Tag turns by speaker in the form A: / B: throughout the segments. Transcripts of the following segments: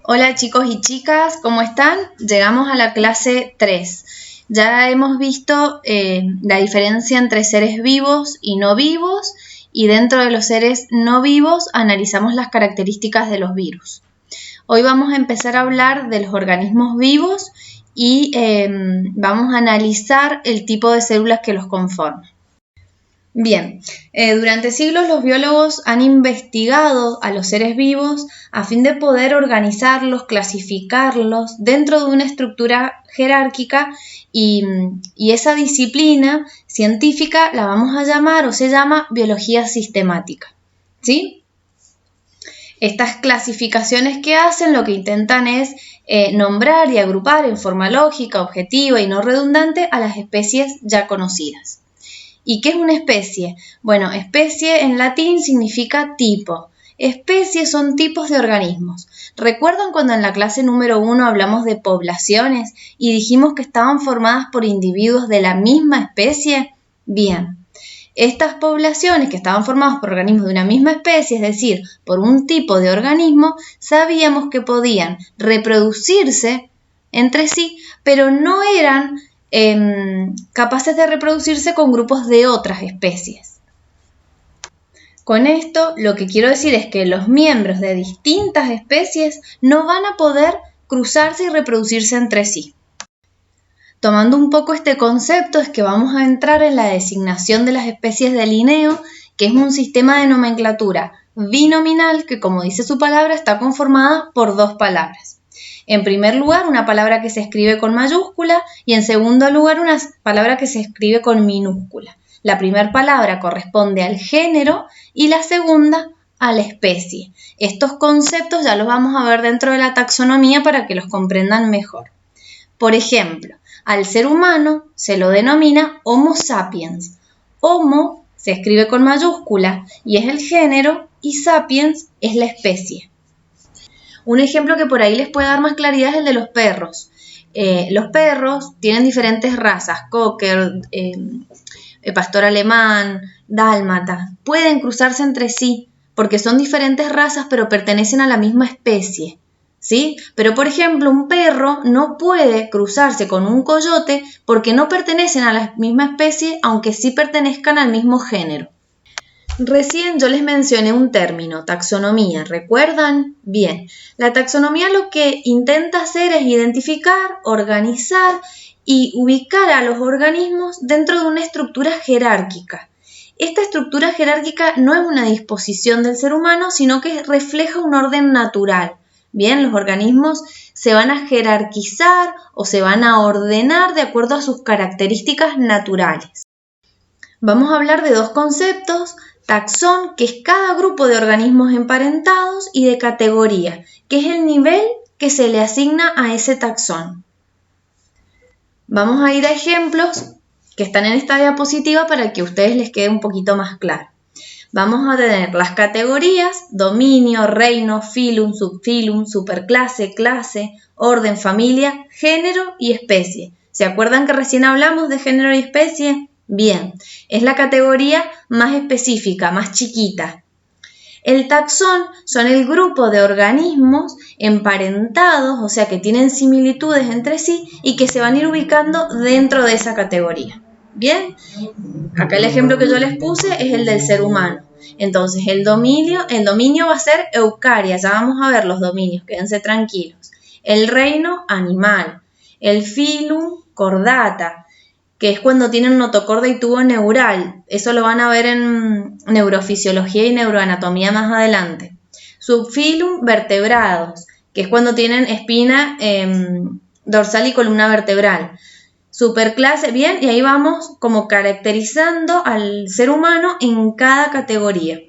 A: Hola chicos y chicas, ¿cómo están? Llegamos a la clase 3. Ya hemos visto la diferencia entre seres vivos y no vivos, y dentro de los seres no vivos analizamos las características de los virus. Hoy vamos a empezar a hablar de los organismos vivos y vamos a analizar el tipo de células que los conforman. Bien, durante siglos los biólogos han investigado a los seres vivos a fin de poder organizarlos, clasificarlos dentro de una estructura jerárquica y esa disciplina científica la vamos a llamar o se llama biología sistemática, ¿sí? Estas clasificaciones que hacen lo que intentan es nombrar y agrupar en forma lógica, objetiva y no redundante a las especies ya conocidas. ¿Y qué es una especie? Bueno, especie en latín significa tipo. Especies son tipos de organismos. ¿Recuerdan cuando en la clase número 1 hablamos de poblaciones y dijimos que estaban formadas por individuos de la misma especie? Bien, estas poblaciones que estaban formadas por organismos de una misma especie, es decir, por un tipo de organismo, sabíamos que podían reproducirse entre sí, pero no eran capaces de reproducirse con grupos de otras especies. Con esto lo que quiero decir es que los miembros de distintas especies no van a poder cruzarse y reproducirse entre sí. Tomando un poco este concepto es que vamos a entrar en la designación de las especies de Linneo, que es un sistema de nomenclatura binominal que, como dice su palabra, está conformada por dos palabras. En primer lugar, una palabra que se escribe con mayúscula y en segundo lugar, una palabra que se escribe con minúscula. La primera palabra corresponde al género y la segunda a la especie. Estos conceptos ya los vamos a ver dentro de la taxonomía para que los comprendan mejor. Por ejemplo, al ser humano se lo denomina Homo sapiens. Homo se escribe con mayúscula y es el género y sapiens es la especie. Un ejemplo que por ahí les puede dar más claridad es el de los perros. Los perros tienen diferentes razas, cocker, pastor alemán, dálmata. Pueden cruzarse entre sí porque son diferentes razas pero pertenecen a la misma especie, ¿sí? Pero por ejemplo un perro no puede cruzarse con un coyote porque no pertenecen a la misma especie aunque sí pertenezcan al mismo género. Recién yo les mencioné un término, taxonomía, ¿recuerdan? Bien, la taxonomía lo que intenta hacer es identificar, organizar y ubicar a los organismos dentro de una estructura jerárquica. Esta estructura jerárquica no es una disposición del ser humano, sino que refleja un orden natural. Bien, los organismos se van a jerarquizar o se van a ordenar de acuerdo a sus características naturales. Vamos a hablar de dos conceptos: taxón, que es cada grupo de organismos emparentados, y de categoría, que es el nivel que se le asigna a ese taxón. Vamos a ir a ejemplos que están en esta diapositiva para que a ustedes les quede un poquito más claro. Vamos a tener las categorías: dominio, reino, filum, subfilum, superclase, clase, orden, familia, género y especie. ¿Se acuerdan que recién hablamos de género y especie? Bien, es la categoría más específica, más chiquita. El taxón son el grupo de organismos emparentados, o sea que tienen similitudes entre sí y que se van a ir ubicando dentro de esa categoría. Bien, acá el ejemplo que yo les puse es el del ser humano. Entonces el dominio va a ser eucaria, ya vamos a ver los dominios, quédense tranquilos. El reino, animal. El filum, cordata, que es cuando tienen notocorda y tubo neural. Eso lo van a ver en neurofisiología y neuroanatomía más adelante. Subfilum, vertebrados, que es cuando tienen espina dorsal y columna vertebral. Superclase, bien, y ahí vamos como caracterizando al ser humano en cada categoría.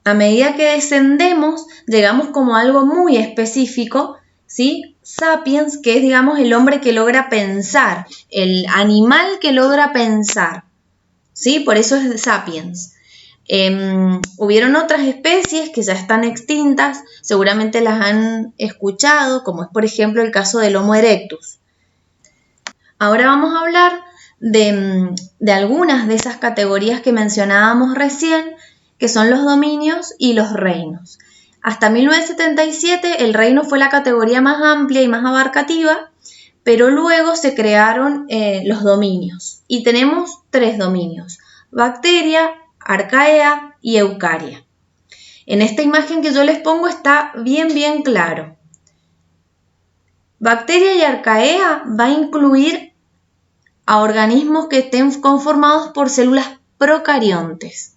A: A medida que descendemos, llegamos como a algo muy específico, ¿sí? Sapiens, que es, digamos, el hombre que logra pensar, el animal que logra pensar, ¿sí? Por eso es sapiens. Hubieron otras especies que ya están extintas, seguramente las han escuchado, como es por ejemplo el caso del Homo erectus. Ahora vamos a hablar de algunas de esas categorías que mencionábamos recién, que son los dominios y los reinos. Hasta 1977 el reino fue la categoría más amplia y más abarcativa, pero luego se crearon los dominios. Y tenemos 3 dominios: Bacteria, Arcaea y Eucaria. En esta imagen que yo les pongo está bien claro. Bacteria y Arcaea va a incluir a organismos que estén conformados por células procariontes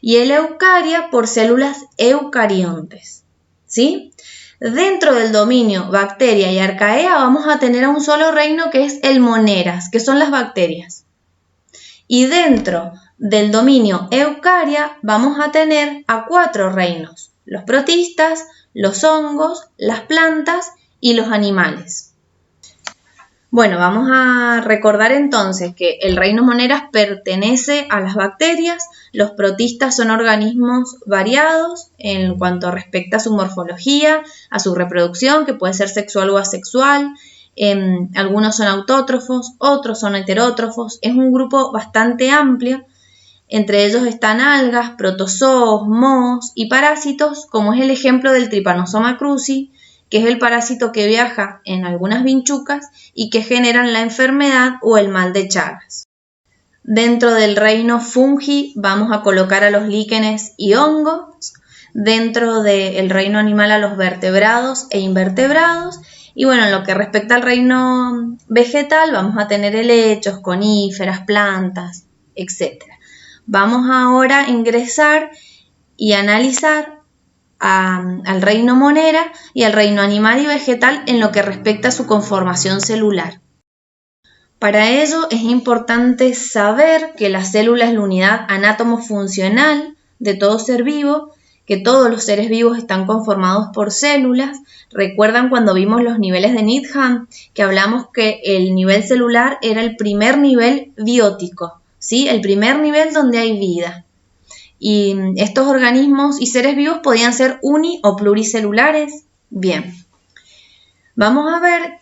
A: y el Eucaria por células eucariontes, ¿sí? Dentro del dominio Bacteria y Arcaea vamos a tener a un solo reino que es el Moneras, que son las bacterias. Y dentro del dominio Eucaria vamos a tener a 4 reinos: los protistas, los hongos, las plantas y los animales. Bueno, vamos a recordar entonces que el reino Moneras pertenece a las bacterias. Los protistas son organismos variados en cuanto respecta a su morfología, a su reproducción, que puede ser sexual o asexual. Algunos son autótrofos, otros son heterótrofos. Es un grupo bastante amplio. Entre ellos están algas, protozoos, mohos y parásitos, como es el ejemplo del Trypanosoma cruzi, que es el parásito que viaja en algunas vinchucas y que generan la enfermedad o el mal de Chagas. Dentro del reino fungi vamos a colocar a los líquenes y hongos, dentro del reino animal a los vertebrados e invertebrados, y bueno, en lo que respecta al reino vegetal vamos a tener helechos, coníferas, plantas, etc. Vamos ahora a ingresar y analizar al reino Monera y al reino animal y vegetal en lo que respecta a su conformación celular. Para ello es importante saber que la célula es la unidad anátomo-funcional de todo ser vivo, que todos los seres vivos están conformados por células. ¿Recuerdan cuando vimos los niveles de Needham que hablamos que el nivel celular era el primer nivel biótico, ¿sí? El primer nivel donde hay vida? Y estos organismos y seres vivos podían ser uni- o pluricelulares. Bien, vamos a ver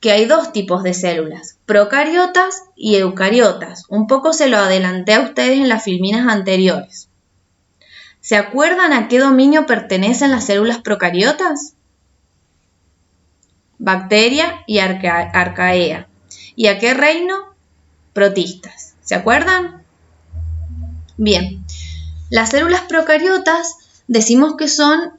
A: que hay 2 tipos de células: procariotas y eucariotas. Un poco se lo adelanté a ustedes en las filminas anteriores. ¿Se acuerdan a qué dominio pertenecen las células procariotas? Bacteria y Arcaea. ¿Y a qué reino? Protistas. ¿Se acuerdan? Bien. Las células procariotas decimos que son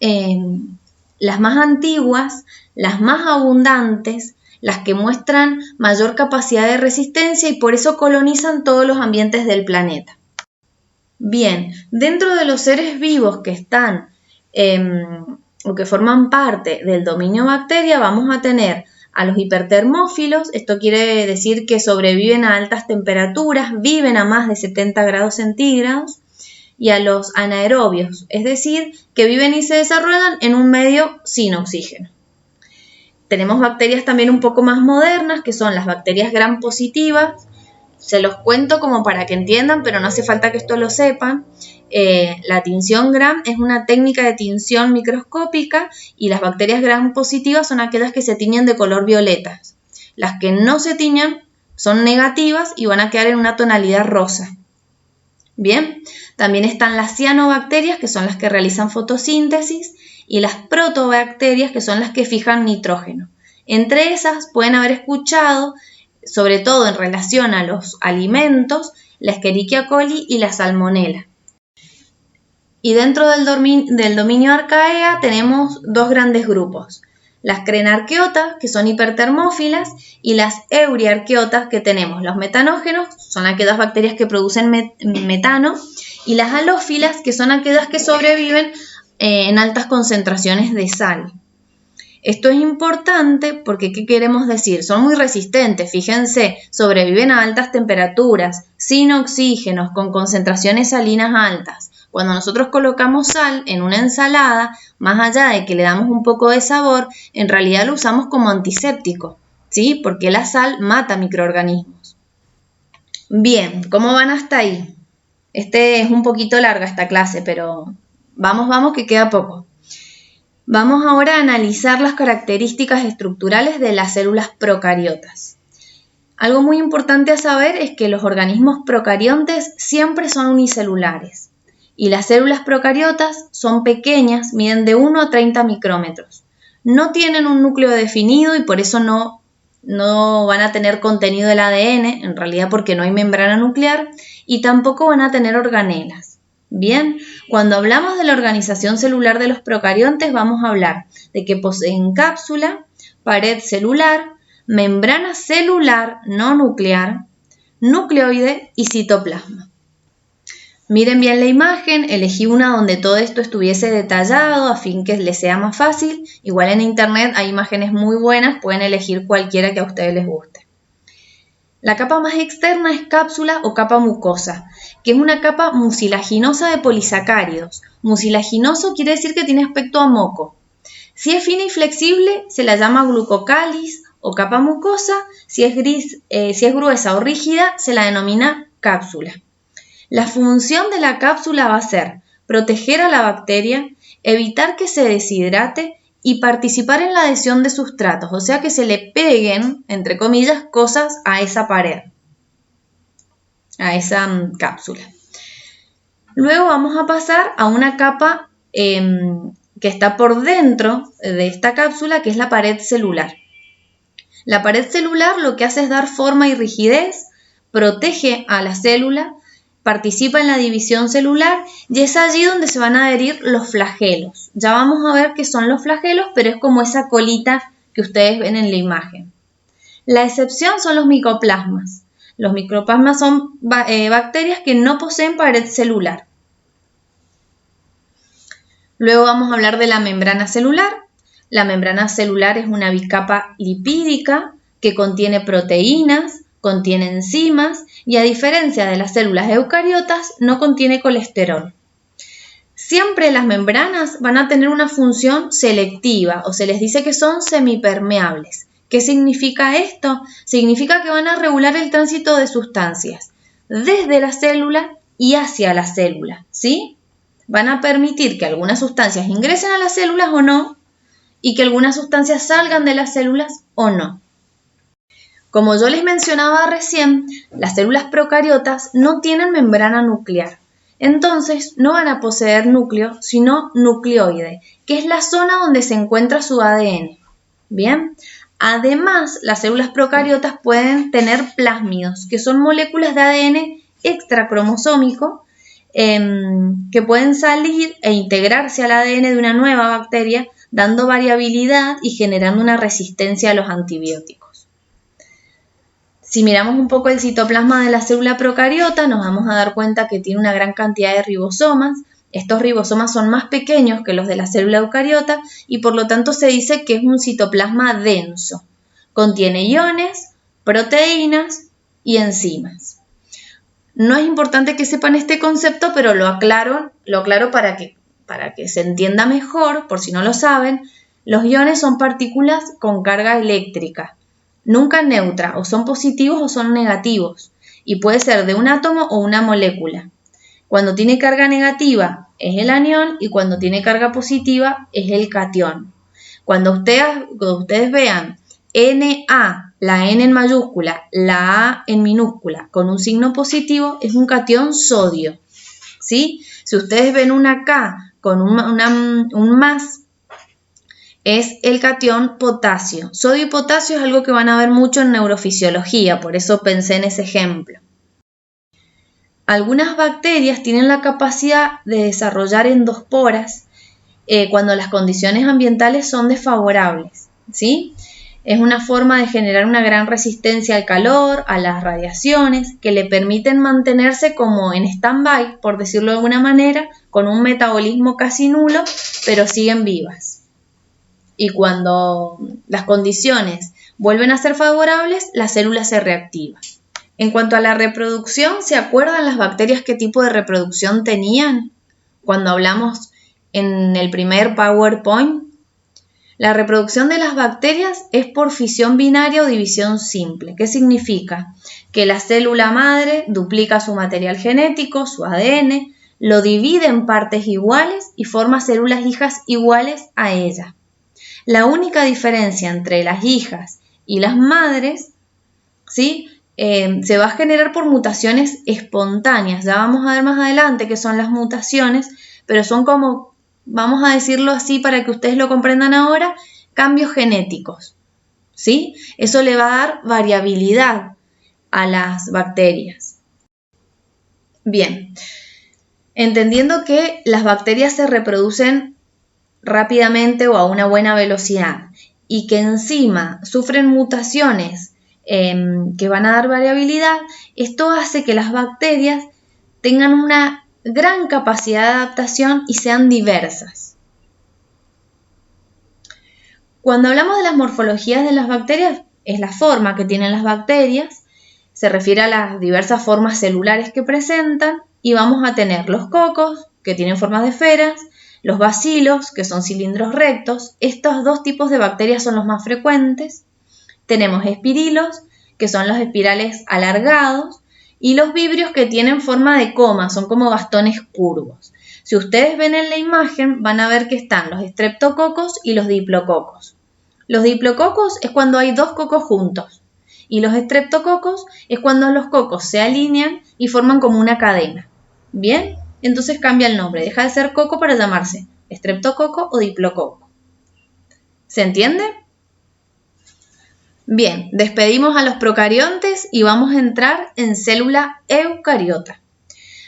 A: las más antiguas, las más abundantes, las que muestran mayor capacidad de resistencia y por eso colonizan todos los ambientes del planeta. Bien, dentro de los seres vivos que están o que forman parte del dominio bacteria vamos a tener a los hipertermófilos. Esto quiere decir que sobreviven a altas temperaturas, viven a más de 70 grados centígrados. Y a los anaerobios, es decir, que viven y se desarrollan en un medio sin oxígeno. Tenemos bacterias también un poco más modernas, que son las bacterias gram positivas. Se los cuento como para que entiendan, pero no hace falta que esto lo sepan. La tinción gram es una técnica de tinción microscópica y las bacterias gram positivas son aquellas que se tiñen de color violeta. Las que no se tiñen son negativas y van a quedar en una tonalidad rosa. Bien, también están las cianobacterias, que son las que realizan fotosíntesis, y las protobacterias, que son las que fijan nitrógeno. Entre esas pueden haber escuchado, sobre todo en relación a los alimentos, la Escherichia coli y la Salmonella. Y dentro del dominio Arcaea tenemos 2 grandes grupos: las crenarqueotas, que son hipertermófilas, y las euriarqueotas, que tenemos los metanógenos, son aquellas bacterias que producen metano, y las halófilas, que son aquellas que sobreviven en altas concentraciones de sal. Esto es importante porque, ¿qué queremos decir? Son muy resistentes, fíjense, sobreviven a altas temperaturas, sin oxígenos, con concentraciones salinas altas. Cuando nosotros colocamos sal en una ensalada, más allá de que le damos un poco de sabor, en realidad lo usamos como antiséptico, ¿sí? Porque la sal mata microorganismos. Bien, ¿cómo van hasta ahí? Es un poquito larga esta clase, pero vamos que queda poco. Vamos ahora a analizar las características estructurales de las células procariotas. Algo muy importante a saber es que los organismos procariontes siempre son unicelulares Y las células procariotas son pequeñas, miden de 1 a 30 micrómetros. No tienen un núcleo definido y por eso no van a tener contenido del ADN, en realidad porque no hay membrana nuclear, y tampoco van a tener organelas. Bien, cuando hablamos de la organización celular de los procariontes vamos a hablar de que poseen cápsula, pared celular, membrana celular no nuclear, nucleoide y citoplasma. Miren bien la imagen, elegí una donde todo esto estuviese detallado a fin que les sea más fácil. Igual en internet hay imágenes muy buenas, pueden elegir cualquiera que a ustedes les guste. La capa más externa es cápsula o capa mucosa, que es una capa mucilaginosa de polisacáridos. Mucilaginoso quiere decir que tiene aspecto a moco. Si es fina y flexible, se la llama glucocális o capa mucosa. Si es gruesa o rígida, se la denomina cápsula. La función de la cápsula va a ser proteger a la bacteria, evitar que se deshidrate y participar en la adhesión de sustratos, o sea que se le peguen, entre comillas, cosas a esa pared, a esa cápsula. Luego vamos a pasar a una capa que está por dentro de esta cápsula, que es la pared celular. La pared celular lo que hace es dar forma y rigidez, protege a la célula, participa en la división celular y es allí donde se van a adherir los flagelos. Ya vamos a ver qué son los flagelos, pero es como esa colita que ustedes ven en la imagen. La excepción son los micoplasmas. Los micoplasmas son bacterias que no poseen pared celular. Luego vamos a hablar de la membrana celular. La membrana celular es una bicapa lipídica que contiene proteínas, contiene enzimas y a diferencia de las células eucariotas no contiene colesterol. Siempre las membranas van a tener una función selectiva o se les dice que son semipermeables. ¿Qué significa esto? Significa que van a regular el tránsito de sustancias desde la célula y hacia la célula, ¿sí? Van a permitir que algunas sustancias ingresen a las células o no y que algunas sustancias salgan de las células o no. Como yo les mencionaba recién, las células procariotas no tienen membrana nuclear. Entonces, no van a poseer núcleo, sino nucleoide, que es la zona donde se encuentra su ADN. Bien, además, las células procariotas pueden tener plásmidos, que son moléculas de ADN extracromosómico que pueden salir e integrarse al ADN de una nueva bacteria, dando variabilidad y generando una resistencia a los antibióticos. Si miramos un poco el citoplasma de la célula procariota, nos vamos a dar cuenta que tiene una gran cantidad de ribosomas. Estos ribosomas son más pequeños que los de la célula eucariota y por lo tanto se dice que es un citoplasma denso. Contiene iones, proteínas y enzimas. No es importante que sepan este concepto, pero lo aclaro para que se entienda mejor, por si no lo saben. Los iones son partículas con carga eléctrica. Nunca neutra, o son positivos o son negativos, y puede ser de un átomo o una molécula. Cuando tiene carga negativa es el anión y cuando tiene carga positiva es el catión. Cuando ustedes vean Na, la N en mayúscula, la A en minúscula, con un signo positivo, es un catión sodio, ¿sí? Si ustedes ven una K con un más, es el catión potasio. Sodio y potasio es algo que van a ver mucho en neurofisiología, por eso pensé en ese ejemplo. Algunas bacterias tienen la capacidad de desarrollar endosporas cuando las condiciones ambientales son desfavorables, ¿sí? Es una forma de generar una gran resistencia al calor, a las radiaciones, que le permiten mantenerse como en stand-by, por decirlo de alguna manera, con un metabolismo casi nulo, pero siguen vivas. Y cuando las condiciones vuelven a ser favorables, la célula se reactiva. En cuanto a la reproducción, ¿se acuerdan las bacterias qué tipo de reproducción tenían? Cuando hablamos en el primer PowerPoint. La reproducción de las bacterias es por fisión binaria o división simple. ¿Qué significa? Que la célula madre duplica su material genético, su ADN, lo divide en partes iguales y forma células hijas iguales a ella. La única diferencia entre las hijas y las madres, ¿sí?, se va a generar por mutaciones espontáneas. Ya vamos a ver más adelante qué son las mutaciones, pero son como, vamos a decirlo así para que ustedes lo comprendan ahora, cambios genéticos, ¿sí? Eso le va a dar variabilidad a las bacterias. Bien, entendiendo que las bacterias se reproducen rápidamente o a una buena velocidad y que encima sufren mutaciones que van a dar variabilidad, esto hace que las bacterias tengan una gran capacidad de adaptación y sean diversas. Cuando hablamos de las morfologías de las bacterias, es la forma que tienen las bacterias, se refiere a las diversas formas celulares que presentan, y vamos a tener los cocos, que tienen formas de esferas, los bacilos, que son cilindros rectos. Estos dos tipos de bacterias son los más frecuentes. Tenemos espirilos, que son los espirales alargados, y los vibrios, que tienen forma de coma, son como bastones curvos. Si ustedes ven en la imagen, van a ver que están los estreptococos y los diplococos. Los diplococos es cuando hay dos cocos juntos, y los estreptococos es cuando los cocos se alinean y forman como una cadena. ¿Bien? Entonces cambia el nombre, deja de ser coco para llamarse estreptococo o diplococo. ¿Se entiende? Bien, despedimos a los procariontes y vamos a entrar en célula eucariota.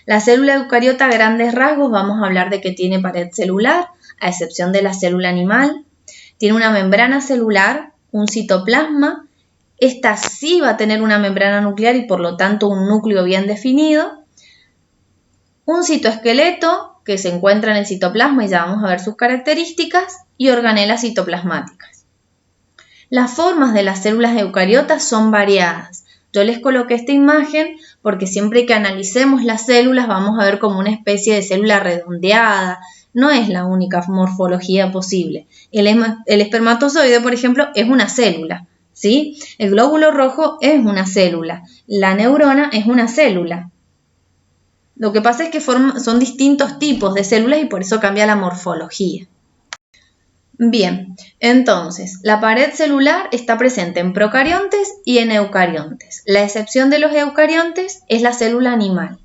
A: La célula eucariota, a grandes rasgos, vamos a hablar de que tiene pared celular, a excepción de la célula animal. Tiene una membrana celular, un citoplasma. Esta sí va a tener una membrana nuclear y por lo tanto un núcleo bien definido. Un citoesqueleto que se encuentra en el citoplasma y ya vamos a ver sus características, y organelas citoplasmáticas. Las formas de las células eucariotas son variadas. Yo les coloqué esta imagen porque siempre que analicemos las células vamos a ver como una especie de célula redondeada. No es la única morfología posible. El espermatozoide, por ejemplo, es una célula, ¿sí? El glóbulo rojo es una célula. La neurona es una célula. Lo que pasa es que son distintos tipos de células y por eso cambia la morfología. Bien, entonces, la pared celular está presente en procariontes y en eucariontes. La excepción de los eucariontes es la célula animal.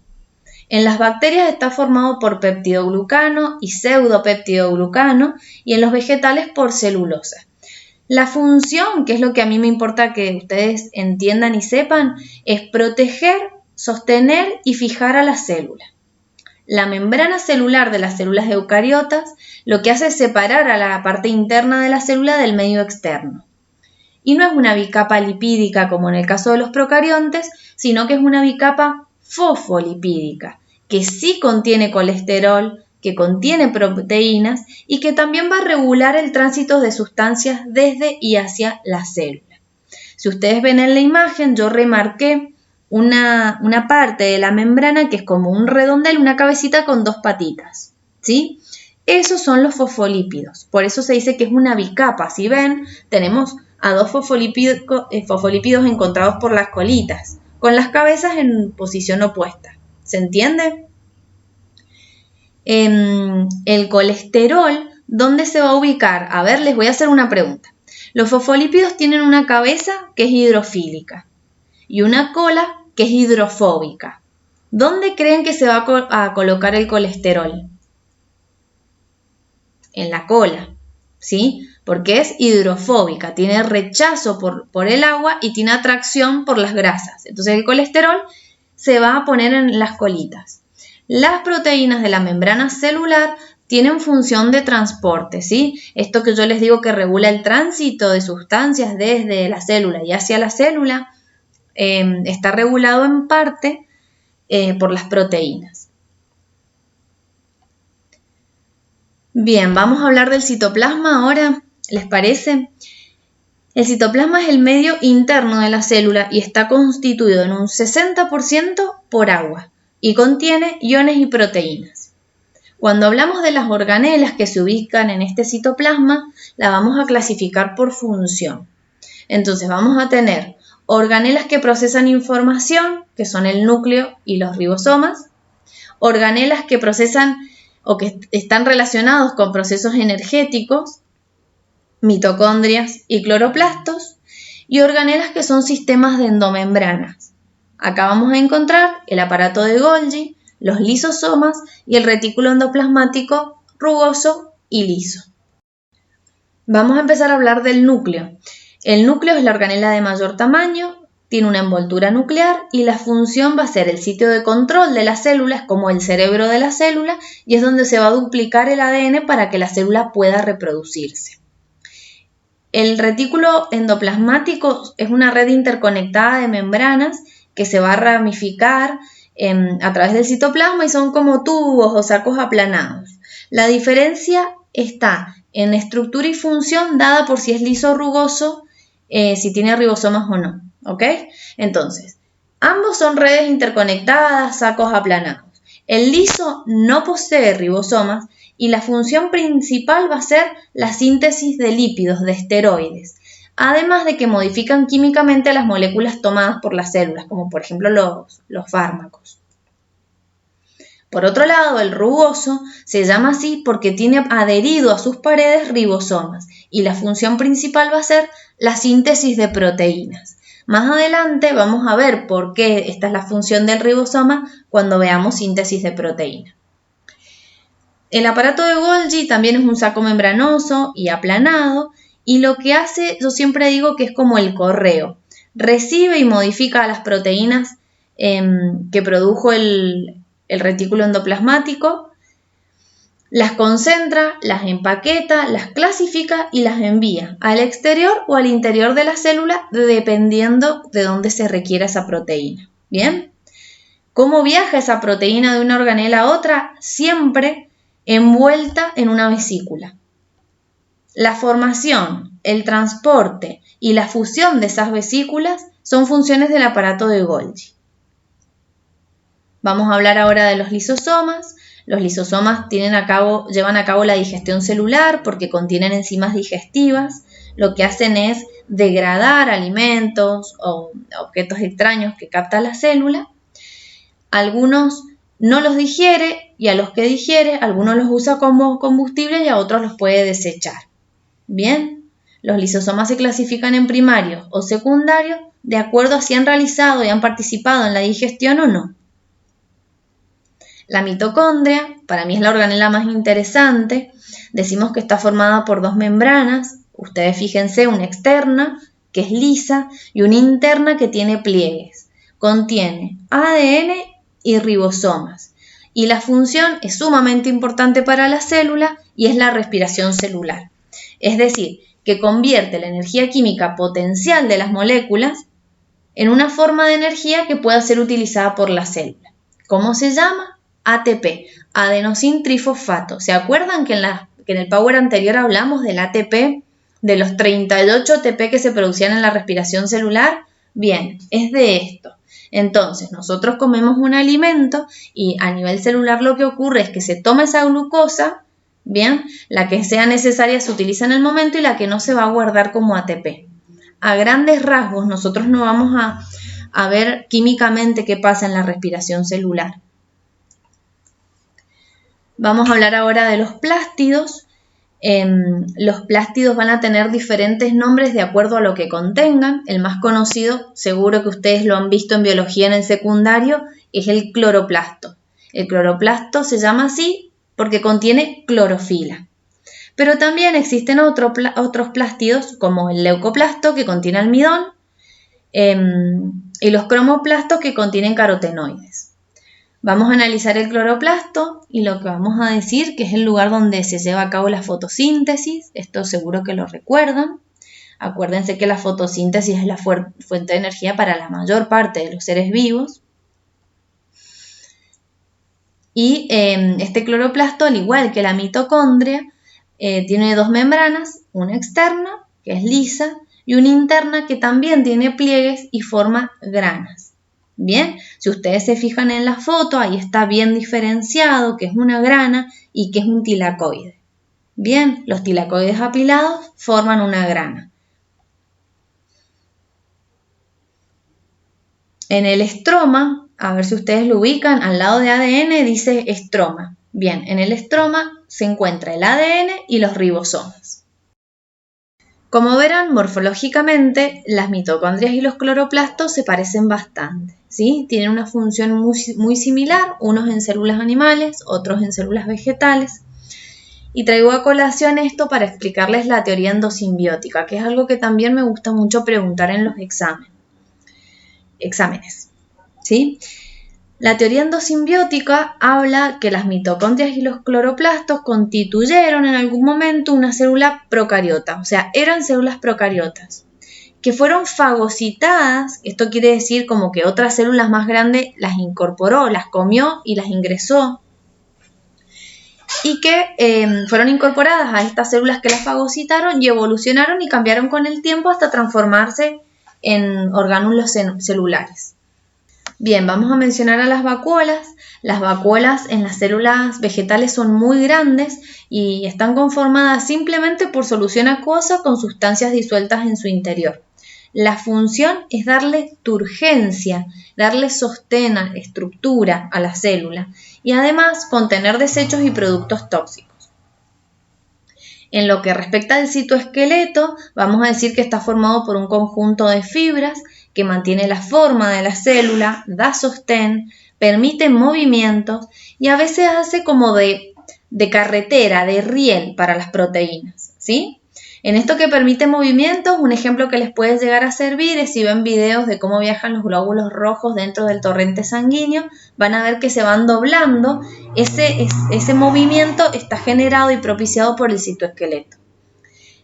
A: En las bacterias está formado por peptidoglucano y pseudopeptidoglucano, y en los vegetales por celulosa. La función, que es lo que a mí me importa que ustedes entiendan y sepan, es proteger, sostener y fijar a la célula. La membrana celular de las células eucariotas lo que hace es separar a la parte interna de la célula del medio externo. Y no es una bicapa lipídica como en el caso de los procariontes, sino que es una bicapa fosfolipídica, que sí contiene colesterol, que contiene proteínas y que también va a regular el tránsito de sustancias desde y hacia la célula. Si ustedes ven en la imagen, yo remarqué una parte de la membrana que es como un redondel, una cabecita con dos patitas, ¿sí? Esos son los fosfolípidos, por eso se dice que es una bicapa. Si ven, tenemos a dos fosfolípidos encontrados por las colitas, con las cabezas en posición opuesta. ¿Se entiende? El colesterol, ¿dónde se va a ubicar? A ver, les voy a hacer una pregunta. Los fosfolípidos tienen una cabeza que es hidrofílica y una cola que es hidrofóbica. ¿Dónde creen que se va a colocar el colesterol? En la cola, ¿sí? Porque es hidrofóbica, tiene rechazo por el agua y tiene atracción por las grasas. Entonces el colesterol se va a poner en las colitas. Las proteínas de la membrana celular tienen función de transporte, ¿sí? Esto que yo les digo que regula el tránsito de sustancias desde la célula y hacia la célula, está regulado en parte por las proteínas. Bien, vamos a hablar del citoplasma ahora, ¿les parece? El citoplasma es el medio interno de la célula y está constituido en un 60% por agua y contiene iones y proteínas. Cuando hablamos de las organelas que se ubican en este citoplasma, la vamos a clasificar por función. Entonces vamos a tener organelas que procesan información, que son el núcleo y los ribosomas, organelas que procesan o que están relacionados con procesos energéticos, mitocondrias y cloroplastos, y organelas que son sistemas de endomembranas, Acá vamos a encontrar el aparato de Golgi, los lisosomas y el retículo endoplasmático rugoso y liso. Vamos a empezar a hablar del núcleo. El núcleo es la organela de mayor tamaño, tiene una envoltura nuclear y la función va a ser el sitio de control de las células, como el cerebro de la célula, y es donde se va a duplicar el ADN para que la célula pueda reproducirse. El retículo endoplasmático es una red interconectada de membranas que se va a ramificar a través del citoplasma y son como tubos o sacos aplanados. La diferencia está en estructura y función dada por si es liso o rugoso, si tiene ribosomas o no, ¿ok? Entonces, ambos son redes interconectadas, sacos aplanados. El liso no posee ribosomas y la función principal va a ser la síntesis de lípidos, de esteroides, además de que modifican químicamente las moléculas tomadas por las células, como por ejemplo los fármacos. Por otro lado, el rugoso se llama así porque tiene adherido a sus paredes ribosomas y la función principal va a ser la síntesis de proteínas. Más adelante vamos a ver por qué esta es la función del ribosoma cuando veamos síntesis de proteína. El aparato de Golgi también es un saco membranoso y aplanado y lo que hace, yo siempre digo que es como el correo. Recibe y modifica las proteínas que produjo el retículo endoplasmático, las concentra, las empaqueta, las clasifica y las envía al exterior o al interior de la célula dependiendo de dónde se requiera esa proteína. ¿Bien? ¿Cómo viaja esa proteína de una organela a otra? Siempre envuelta en una vesícula. La formación, el transporte y la fusión de esas vesículas son funciones del aparato de Golgi. Vamos a hablar ahora de los lisosomas. Los lisosomas llevan a cabo la digestión celular porque contienen enzimas digestivas. Lo que hacen es degradar alimentos o objetos extraños que capta la célula. Algunos no los digiere y a los que digiere, algunos los usa como combustible y a otros los puede desechar. Bien, los lisosomas se clasifican en primarios o secundarios de acuerdo a si han realizado y han participado en la digestión o no. La mitocondria, para mí es la organela más interesante. Decimos que está formada por dos membranas. Ustedes fíjense, una externa, que es lisa, y una interna que tiene pliegues. Contiene ADN y ribosomas. Y la función es sumamente importante para la célula y es la respiración celular. Es decir, que convierte la energía química potencial de las moléculas en una forma de energía que pueda ser utilizada por la célula. ¿Cómo se llama? ATP, adenosín trifosfato. ¿Se acuerdan que en el power anterior hablamos del ATP, de los 38 ATP que se producían en la respiración celular? Bien, es de esto. Entonces, nosotros comemos un alimento y a nivel celular lo que ocurre es que se toma esa glucosa, bien, la que sea necesaria se utiliza en el momento y la que no se va a guardar como ATP. A grandes rasgos, nosotros no vamos a ver químicamente qué pasa en la respiración celular. Vamos a hablar ahora de los plástidos. Los plástidos van a tener diferentes nombres de acuerdo a lo que contengan. El más conocido, seguro que ustedes lo han visto en biología en el secundario, es el cloroplasto. El cloroplasto se llama así porque contiene clorofila. Pero también existen otros plástidos como el leucoplasto que contiene almidón y los cromoplastos que contienen carotenoides. Vamos a analizar el cloroplasto y lo que vamos a decir que es el lugar donde se lleva a cabo la fotosíntesis. Esto seguro que lo recuerdan. Acuérdense que la fotosíntesis es la fuente de energía para la mayor parte de los seres vivos. Y este cloroplasto, al igual que la mitocondria, tiene dos membranas, una externa, que es lisa, y una interna que también tiene pliegues y forma granas. Bien, si ustedes se fijan en la foto, ahí está bien diferenciado que es una grana y que es un tilacoide. Bien, los tilacoides apilados forman una grana. En el estroma, a ver si ustedes lo ubican, al lado de ADN dice estroma. Bien, en el estroma se encuentra el ADN y los ribosomas. Como verán, morfológicamente, las mitocondrias y los cloroplastos se parecen bastante. ¿sí? Tienen una función muy similar, unos en células animales, otros en células vegetales. Y traigo a colación esto para explicarles la teoría endosimbiótica, que es algo que también me gusta mucho preguntar en los exámenes, ¿sí? La teoría endosimbiótica habla que las mitocondrias y los cloroplastos constituyeron en algún momento una célula procariota, o sea, eran células procariotas, que fueron fagocitadas. Esto quiere decir como que otras células más grandes las incorporó, las comió y las ingresó, y que fueron incorporadas a estas células que las fagocitaron y evolucionaron y cambiaron con el tiempo hasta transformarse en orgánulos celulares. Bien, vamos a mencionar a las vacuolas. Las vacuolas en las células vegetales son muy grandes y están conformadas simplemente por solución acuosa con sustancias disueltas en su interior. La función es darle turgencia, darle sostén, estructura a la célula y además contener desechos y productos tóxicos. En lo que respecta al citoesqueleto, vamos a decir que está formado por un conjunto de fibras que mantiene la forma de la célula, da sostén, permite movimientos y a veces hace como de carretera, de riel para las proteínas, ¿sí? En esto que permite movimientos, un ejemplo que les puede llegar a servir es si ven videos de cómo viajan los glóbulos rojos dentro del torrente sanguíneo, van a ver que se van doblando. Ese movimiento está generado y propiciado por el citoesqueleto.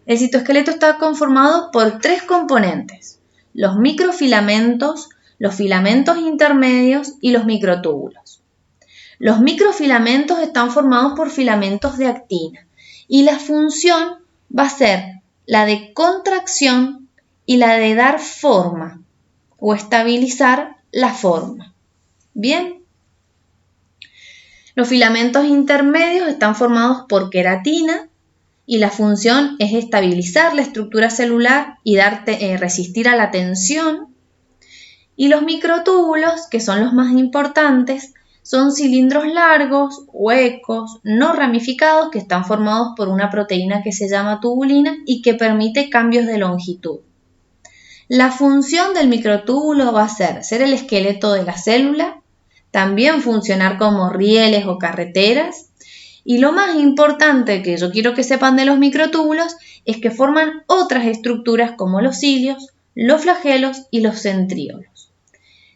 A: El citoesqueleto está conformado por 3 componentes: los microfilamentos, los filamentos intermedios y los microtúbulos. Los microfilamentos están formados por filamentos de actina y la función va a ser la de contracción y la de dar forma o estabilizar la forma. Bien. Los filamentos intermedios están formados por queratina y la función es estabilizar la estructura celular y resistir a la tensión. Y los microtúbulos, que son los más importantes, son cilindros largos, huecos, no ramificados, que están formados por una proteína que se llama tubulina y que permite cambios de longitud. La función del microtúbulo va a ser el esqueleto de la célula, también funcionar como rieles o carreteras, y lo más importante que yo quiero que sepan de los microtúbulos es que forman otras estructuras como los cilios, los flagelos y los centríolos.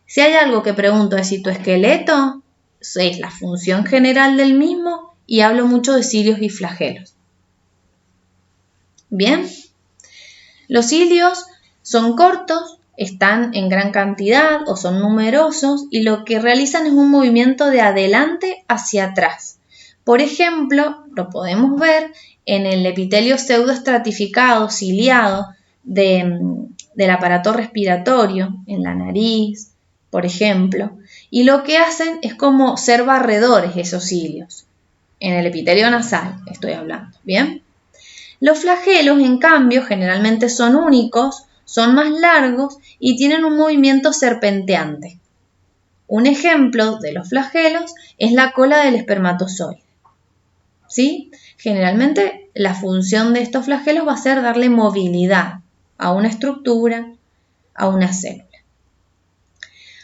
A: Si hay algo que pregunto de citoesqueleto, es la función general del mismo y hablo mucho de cilios y flagelos. Bien, los cilios son cortos, están en gran cantidad o son numerosos y lo que realizan es un movimiento de adelante hacia atrás. Por ejemplo, lo podemos ver en el epitelio pseudoestratificado, ciliado del aparato respiratorio, en la nariz, por ejemplo, y lo que hacen es como ser barredores esos cilios. En el epitelio nasal estoy hablando, ¿bien? Los flagelos, en cambio, generalmente son únicos, son más largos y tienen un movimiento serpenteante. Un ejemplo de los flagelos es la cola del espermatozoide, ¿sí? Generalmente la función de estos flagelos va a ser darle movilidad a una estructura, a una célula.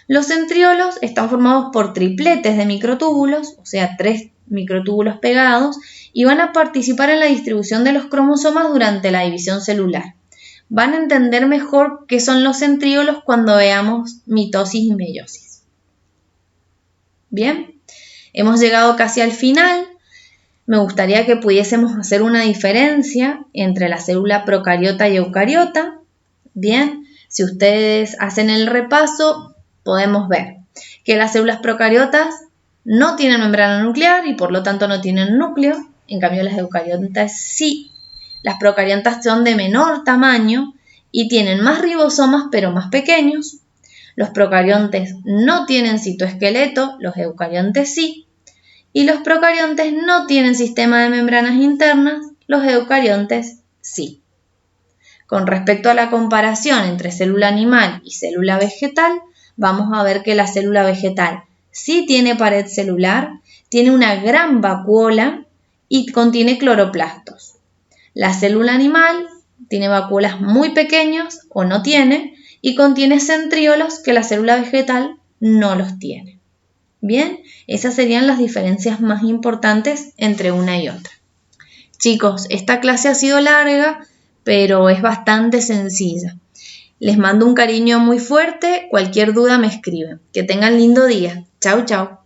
A: Los centriolos están formados por tripletes de microtúbulos, o sea, 3 microtúbulos pegados, y van a participar en la distribución de los cromosomas durante la división celular. Van a entender mejor qué son los centriolos cuando veamos mitosis y meiosis. Bien, hemos llegado casi al final. Me gustaría que pudiésemos hacer una diferencia entre la célula procariota y eucariota. Bien, si ustedes hacen el repaso, podemos ver que las células procariotas no tienen membrana nuclear y por lo tanto no tienen núcleo. En cambio, las eucariotas sí. Las procariotas son de menor tamaño y tienen más ribosomas pero más pequeños. Los procariontes no tienen citoesqueleto, los eucariontes sí. Y los procariontes no tienen sistema de membranas internas, los eucariontes sí. Con respecto a la comparación entre célula animal y célula vegetal, vamos a ver que la célula vegetal sí tiene pared celular, tiene una gran vacuola y contiene cloroplastos. La célula animal tiene vacuolas muy pequeños o no tiene y contiene centriolos que la célula vegetal no los tiene. Bien, esas serían las diferencias más importantes entre una y otra. Chicos, esta clase ha sido larga, pero es bastante sencilla. Les mando un cariño muy fuerte, cualquier duda me escriben. Que tengan lindo día. Chau, chau.